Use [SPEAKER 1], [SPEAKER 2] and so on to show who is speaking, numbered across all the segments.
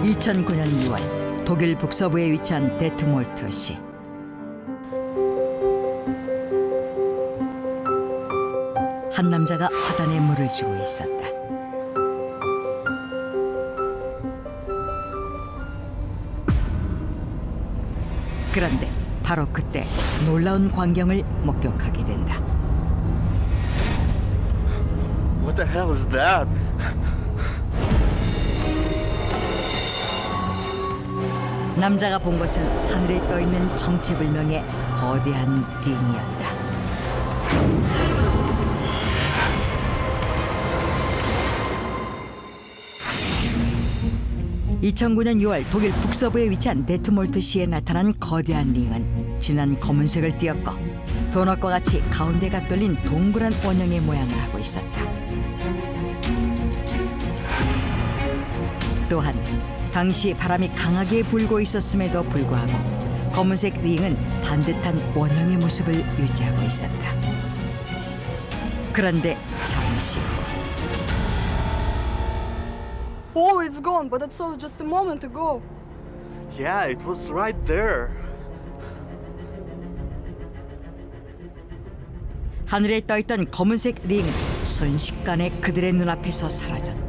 [SPEAKER 1] 2009년 6월 독일 북서부에 위치한 데트몰트시. 한 남자가 화단에 물을 주고 있었다. 그런데 바로 그때 놀라운 광경을 목격하게 된다.
[SPEAKER 2] What the hell is that?
[SPEAKER 1] 남자가 본 것은 하늘에 떠 있는 정체불명의 거대한 링이었다. (2009년 6월) 독일 북서부에 위치한 데트몰트시에 나타난 거대한 링은 진한 검은색을 띠었고 도넛과 같이 가운데가 뚫린 동그란 원형의 모양을 하고 있었다. 또한 당시 바람이 강하게 불고 있었음에도 불구하고 검은색 링은 반듯한 원형의 모습을 유지하고 있었다. 그런데 잠시 후
[SPEAKER 3] Oh, it's gone, but I saw it just a moment ago.
[SPEAKER 2] Yeah, it was right there.
[SPEAKER 1] 하늘에 떠있던 검은색 링은 순식간에 그들의 눈앞에서 사라졌다.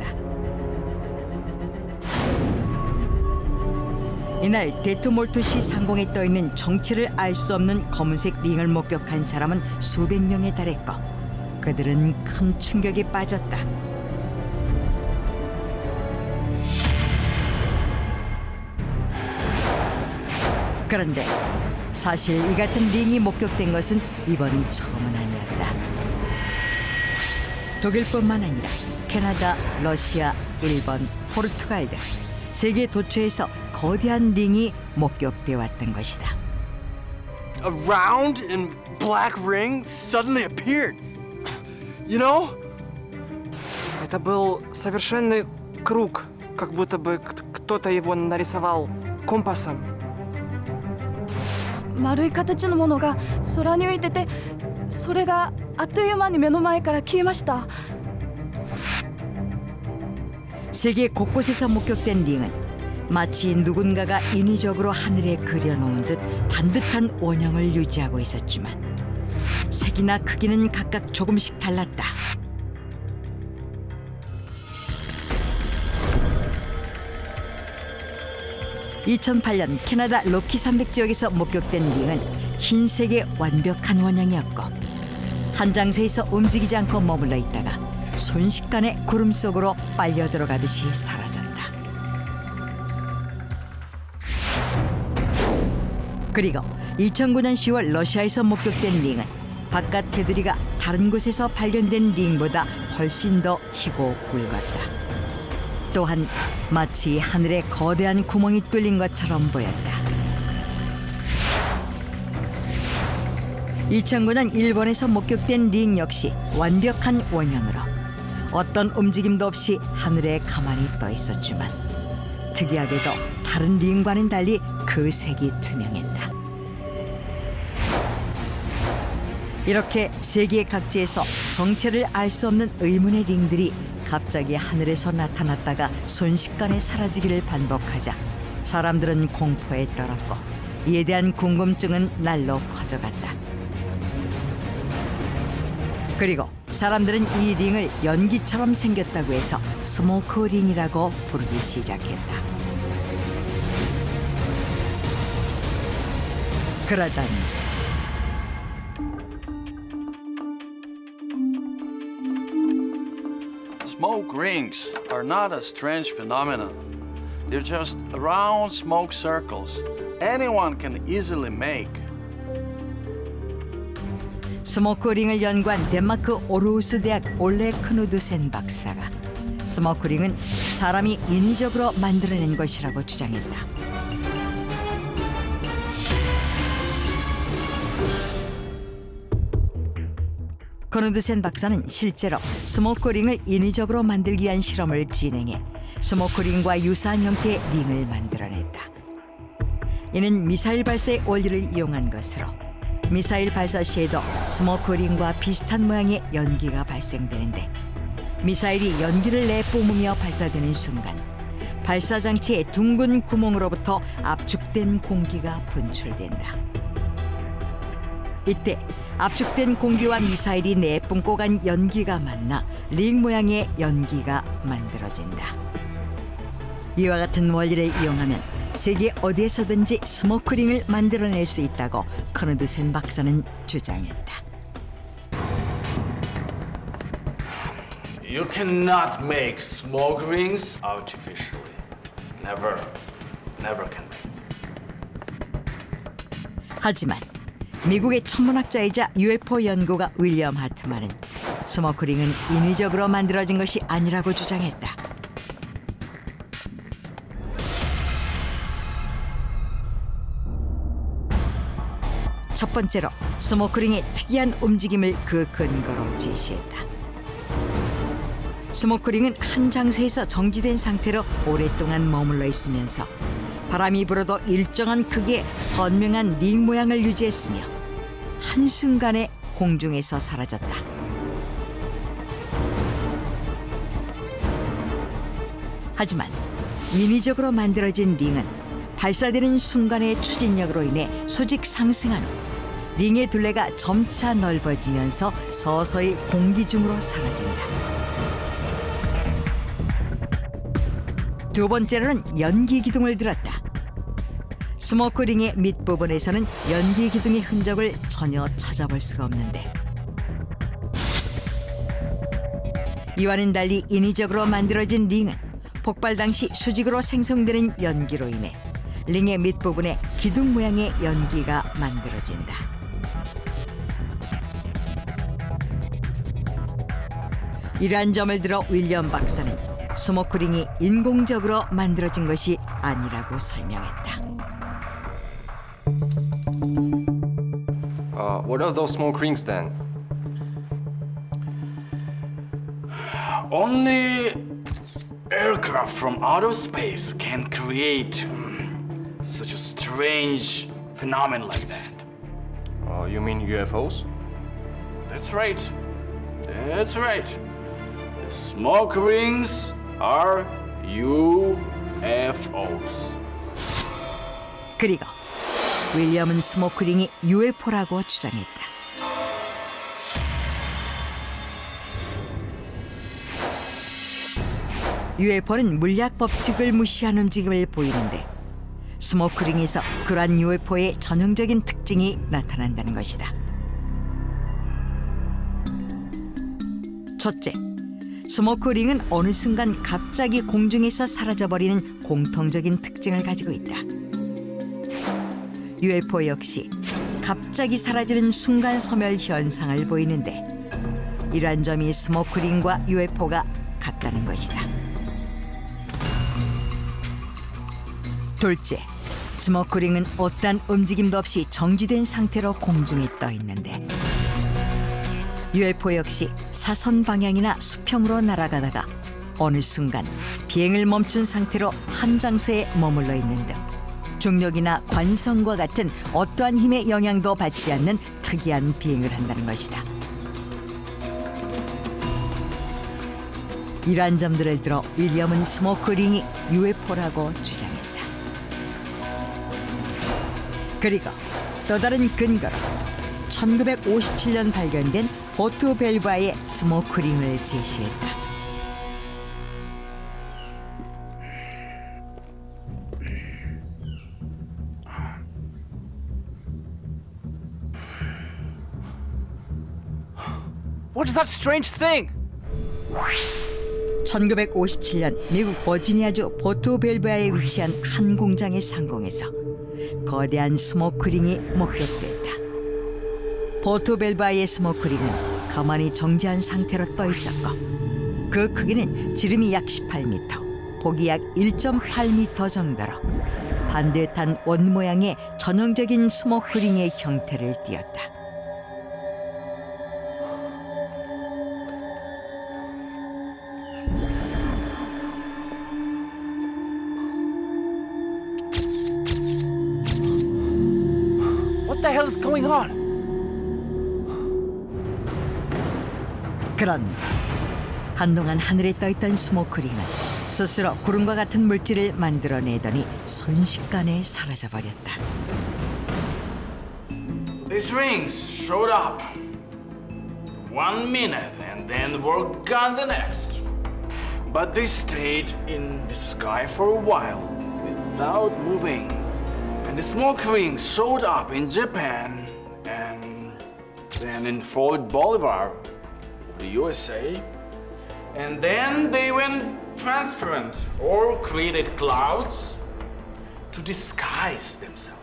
[SPEAKER 1] 이날 데트몰트시 상공에 떠있는 정체를 알 수 없는 검은색 링을 목격한 사람은 수백 명에 달했고 그들은 큰 충격에 빠졌다. 그런데 사실 이 같은 링이 목격된 것은 이번이 처음은 아니었다. 독일뿐만 아니라 캐나다, 러시아, 일본, 포르투갈 등 세계 도처에서 거대한 링이 목격돼 왔던 것이다.
[SPEAKER 2] A round and black ring suddenly appeared. You know?
[SPEAKER 4] Это был совершенный круг, как будто бы кто-то его нарисовал компасом.
[SPEAKER 3] 丸い形のものが空に浮いてて、それがあっという間に目の前から消えました。
[SPEAKER 1] 세계 곳곳에서 목격된 링은 마치 누군가가 인위적으로 하늘에 그려놓은 듯 반듯한 원형을 유지하고 있었지만 색이나 크기는 각각 조금씩 달랐다. (2008년) 캐나다 로키 산맥 지역에서 목격된 링은 흰색의 완벽한 원형이었고 한 장소에서 움직이지 않고 머물러 있다가 순식간에 구름 속으로 빨려 들어가듯이 사라졌다. 그리고 2009년 10월 러시아에서 목격된 링은 바깥 테두리가 다른 곳에서 발견된 링보다 훨씬 더 희고 굵었다. 또한 마치 하늘에 거대한 구멍이 뚫린 것처럼 보였다. 2009년 일본에서 목격된 링 역시 완벽한 원형으로 어떤 움직임도 없이 하늘에 가만히 떠 있었지만 특이하게도 다른 링과는 달리 그 색이 투명했다. 이렇게 세계 각지에서 정체를 알 수 없는 의문의 링들이 갑자기 하늘에서 나타났다가 순식간에 사라지기를 반복하자 사람들은 공포에 떨었고 이에 대한 궁금증은 날로 커져갔다. 그리고 사람들은 이 링을 연기처럼 생겼다고 해서 스모크 링이라고 부르기 시작했다. 그러던 중
[SPEAKER 5] Smoke rings are not a strange phenomenon. They're just round smoke circles anyone can easily make.
[SPEAKER 1] 스모크 링을 연구한 덴마크 오르우스 대학 올레 크누드센 박사가 스모크 링은 사람이 인위적으로 만들어낸 것이라고 주장했다. 크누드센 박사는 실제로 스모크 링을 인위적으로 만들기 위한 실험을 진행해 스모크 링과 유사한 형태의 링을 만들어냈다. 이는 미사일 발사의 원리를 이용한 것으로 미사일 발사 시에도 스모크 링과 비슷한 모양의 연기가 발생되는데 미사일이 연기를 내뿜으며 발사되는 순간 발사 장치의 둥근 구멍으로부터 압축된 공기가 분출된다. 이때 압축된 공기와 미사일이 내뿜고 간 연기가 만나 링 모양의 연기가 만들어진다. 이와 같은 원리를 이용하면 세계 어디에서든지 스모크링을 만들어낼 수 있다고 커누드센 박사는 주장했다.
[SPEAKER 6] You cannot make smoke rings artificially. Never can make.
[SPEAKER 1] 하지만 미국의 천문학자이자 UFO 연구가 윌리엄 하트만은 스모크링은 인위적으로 만들어진 것이 아니라고 주장했다. 첫 번째로 스모크링의 특이한 움직임을 그 근거로 제시했다. 스모크링은 한 장소에서 정지된 상태로 오랫동안 머물러 있으면서 바람이 불어도 일정한 크기의 선명한 링 모양을 유지했으며 한순간에 공중에서 사라졌다. 하지만 인위적으로 만들어진 링은 발사되는 순간의 추진력으로 인해 수직 상승한 후 링의 둘레가 점차 넓어지면서 서서히 공기 중으로 사라진다. 두 번째로는 연기 기둥을 들었다. 스모크링의 밑부분에서는 연기 기둥의 흔적을 전혀 찾아볼 수가 없는데 이와는 달리 인위적으로 만들어진 링은 폭발 당시 수직으로 생성되는 연기로 인해 링의 밑부분에 기둥 모양의 연기가 만들어진다. 이러한 점을 들어 윌리엄 박사는 스모크링이 인공적으로 만들어진 것이 아니라고 설명했다.
[SPEAKER 7] What are those smoke rings then?
[SPEAKER 6] Only aircraft from outer space can create such a strange phenomenon like that.
[SPEAKER 7] You mean UFOs?
[SPEAKER 6] That's right. That's right. The smoke rings are UFOs.
[SPEAKER 1] 그리고 윌리엄은 스모크링이 UFO라고 주장했다. UFO는 물리학 법칙을 무시한 움직임을 보이는데 스모크링에서 그러한 UFO의 전형적인 특징이 나타난다는 것이다. 첫째, 스모크링은 어느 순간 갑자기 공중에서 사라져버리는 공통적인 특징을 가지고 있다. UFO 역시 갑자기 사라지는 순간 소멸 현상을 보이는데 이러한 점이 스모크링과 UFO가 같다는 것이다. 둘째, 스모크링은 어떠한 움직임도 없이 정지된 상태로 공중에 떠 있는데 UFO 역시 사선 방향이나 수평으로 날아가다가 어느 순간 비행을 멈춘 상태로 한 장소에 머물러 있는 등 중력이나 관성과 같은 어떠한 힘의 영향도 받지 않는 특이한 비행을 한다는 것이다. 이러한 점들을 들어 윌리엄은 스모크링이 UFO라고 주장했다. 그리고 또 다른 근거로 1957년 발견된 보트 벨바의 스모크링을 제시했다.
[SPEAKER 2] What is that strange thing?
[SPEAKER 1] 1957년 미국 버지니아주 보트 벨바에 위치한 한 공장의 상공에서 거대한 스모크링이 목격됐다. 보트 벨바의 스모크링은 가만히 정지한 상태로 떠 있었고 그 크기는 지름이 약 18m, 폭이 약 1.8m 정도로 반듯한 원 모양의 전형적인 스모크링의 형태를 띠었다.
[SPEAKER 2] What the hell is going on?
[SPEAKER 1] 그런데 한동안 하늘에 떠있던 스모크링은 스스로 구름과 같은 물질을 만들어내더니 순식간에 사라져버렸다.
[SPEAKER 6] These rings showed up 1 minute and then were gone the next. But they stayed in the sky for a while without moving. And the smoke rings showed up in Japan and then in Fort Bolivar, the USA. And then they went transparent or created clouds to disguise themselves.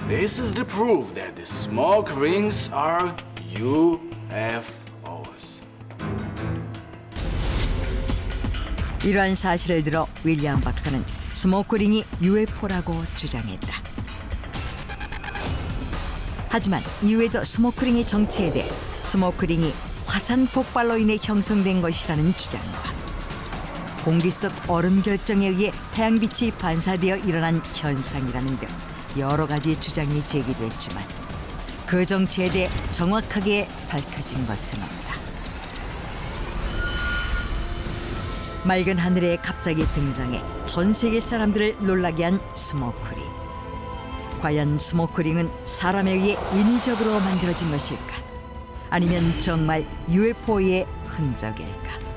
[SPEAKER 6] This is the proof that the smoke rings are UFOs.
[SPEAKER 1] 이러한 사실을 들어 윌리엄 박사는 스모크링이 UFO라고 주장했다. 하지만 이후에도 스모크링의 정체에 대해 스모크링이 화산 폭발로 인해 형성된 것이라는 주장과 공기 속 얼음 결정에 의해 태양빛이 반사되어 일어난 현상이라는 등 여러 가지 주장이 제기됐지만 그 정체에 대해 정확하게 밝혀진 것은 없다. 맑은 하늘에 갑자기 등장해 전 세계 사람들을 놀라게 한 스모크링. 과연 스모크링은 사람에 의해 인위적으로 만들어진 것일까? 아니면 정말 UFO의 흔적일까?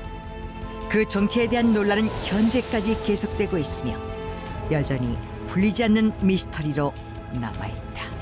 [SPEAKER 1] 그 정체에 대한 논란은 현재까지 계속되고 있으며 여전히 풀리지 않는 미스터리로 남아있다.